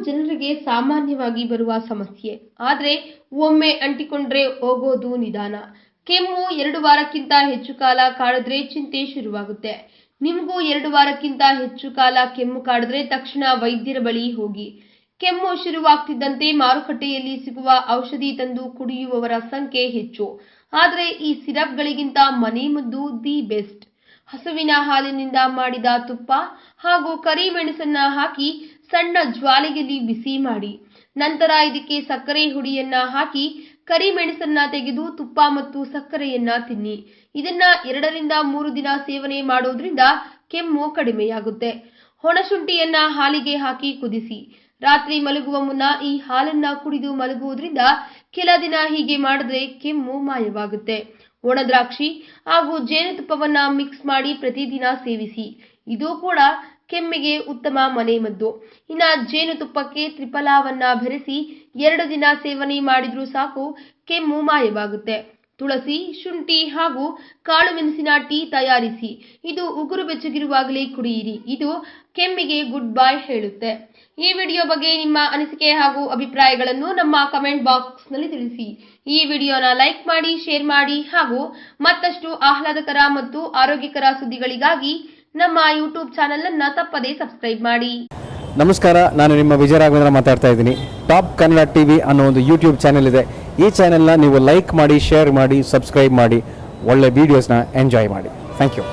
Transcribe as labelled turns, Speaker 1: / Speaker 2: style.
Speaker 1: ಜನರಿಗೆ ಸಾಮಾನ್ಯವಾಗಿ ಬರುವ ಸಮಸ್ಯೆ. ಆದರೆ ಒಮ್ಮೆ ಅಂಟಿಕೊಂಡ್ರೆ ಹೋಗೋದು ನಿಧಾನ. ಕೆಮ್ಮು 2 ವಾರಕ್ಕಿಂತ ಹೆಚ್ಚು ಕಾಲ ಕಾಡಿದ್ರೆ ಚಿಂತೆ ಶುರುವಾಗುತ್ತೆ. ನಿಮಗೂ 2 ವಾರಕ್ಕಿಂತ ಹೆಚ್ಚು ಕಾಲ ಕೆಮ್ಮು ಕಾಡಿದ್ರೆ ತಕ್ಷಣ ವೈದ್ಯರ ಬಳಿ ಹೋಗಿ. ಕೆಮ್ಮು ಶುರುವಾಗ್ತಿದ್ದಂತೆ ಮಾರುಕಟ್ಟೆಯಲ್ಲಿ ಸಿಗುವ ಔಷಧಿ ತಂದು ಕುಡಿಯುವವರ ಸಂಖ್ಯೆ ಹೆಚ್ಚು. ಆದರೆ ಈ ಸಿರಪ್ಗಳಿಗಿಂತ ಮನೆಮದ್ದು ದಿ ಬೆಸ್ಟ್. ಹಸುವಿನ ಹಾಲಿನಿಂದ ಮಾಡಿದ ತುಪ್ಪ ಹಾಗೂ ಕರಿಮೆಣಸನ್ನ ಹಾಕಿ ಸಣ್ಣ ಜ್ವಾಲೆಯಲ್ಲಿ ಬಿಸಿ ಮಾಡಿ, ನಂತರ ಇದಕ್ಕೆ ಸಕ್ಕರೆ ಹುಡಿಯನ್ನ ಹಾಕಿ ಕರಿಮೆಣಸನ್ನ ತೆಗೆದು ತುಪ್ಪ ಮತ್ತು ಸಕ್ಕರೆಯನ್ನ ತಿನ್ನಿ. ಇದನ್ನ 2 ರಿಂದ 3 ದಿನ ಸೇವನೆ ಮಾಡೋದ್ರಿಂದ ಕೆಮ್ಮು ಕಡಿಮೆಯಾಗುತ್ತೆ. ಒಣಶುಂಠಿಯನ್ನ ಹಾಲಿಗೆ ಹಾಕಿ ಕುದಿಸಿ ರಾತ್ರಿ ಮಲಗುವ ಮುನ್ನ ಈ ಹಾಲನ್ನ ಕುಡಿದು ಮಲಗುವುದರಿಂದ ಕೆಲ ದಿನ ಹೀಗೆ ಮಾಡಿದ್ರೆ ಕೆಮ್ಮು ಮಾಯವಾಗುತ್ತೆ. ಒಣ ದ್ರಾಕ್ಷಿ ಹಾಗೂ ಜೇನುತುಪ್ಪವನ್ನ ಮಿಕ್ಸ್ ಮಾಡಿ ಪ್ರತಿದಿನ ಸೇವಿಸಿ. ಇದು ಕೂಡ ಕೆಮ್ಮಿಗೆ ಉತ್ತಮ ಮನೆಮದ್ದು. ಇನ್ನ ಜೇನುತುಪ್ಪಕ್ಕೆ ತ್ರಿಫಲಾವನ್ನ ಬೆರೆಸಿ 2 ದಿನ ಸೇವನೆ ಮಾಡಿದ್ರೂ ಸಾಕು, ಕೆಮ್ಮು ಮಾಯವಾಗುತ್ತೆ. ತುಳಸಿ, ಶುಂಠಿ ಹಾಗೂ ಕಾಳು ಮೆಣಸಿನ ಟೀ ತಯಾರಿಸಿ ಇದು ಉಗುರು ಬೆಚ್ಚಗಿರುವಾಗಲೇ ಕುಡಿಯಿರಿ. ಇದು ಕೆಮ್ಮಿಗೆ ಗುಡ್ ಬೈ ಹೇಳುತ್ತೆ. ಈ ವಿಡಿಯೋ ಬಗ್ಗೆ ನಿಮ್ಮ ಅನಿಸಿಕೆ ಹಾಗೂ ಅಭಿಪ್ರಾಯಗಳನ್ನು ನಮ್ಮ ಕಮೆಂಟ್ ಬಾಕ್ಸ್ನಲ್ಲಿ ತಿಳಿಸಿ. ಈ ವಿಡಿಯೋನ ಲೈಕ್ ಮಾಡಿ, ಶೇರ್ ಮಾಡಿ ಹಾಗೂ ಮತ್ತಷ್ಟು ಆಹ್ಲಾದಕರ ಮತ್ತು ಆರೋಗ್ಯಕರ ಸುದ್ದಿಗಳಿಗಾಗಿ ನಮ್ಮ ಯೂಟ್ಯೂಬ್ ಚಾನೆಲ್ ಅನ್ನು ತಪ್ಪದೇ ಸಬ್ಸ್ಕ್ರೈಬ್ ಮಾಡಿ.
Speaker 2: ನಮಸ್ಕಾರ, ನಾನು ನಿಮ್ಮ ವಿಜಯ ರಾಘವೇಂದ್ರ ಮಾತಾಡ್ತಾ ಇದ್ದೀನಿ. ಟಾಪ್ ಕನ್ನಡ ಟಿವಿ ಅನ್ನೋ ಒಂದು ಯೂಟ್ಯೂಬ್ ಚಾನೆಲ್ ಇದೆ. ಈ ಚಾನೆಲ್ನ ನೀವು ಲೈಕ್ ಮಾಡಿ, ಶೇರ್ ಮಾಡಿ, ಸಬ್ಸ್ಕ್ರೈಬ್ ಮಾಡಿ, ಒಳ್ಳೆ ವಿಡಿಯೋಸ್ನ ಎಂಜಾಯ್ ಮಾಡಿ. Thank you.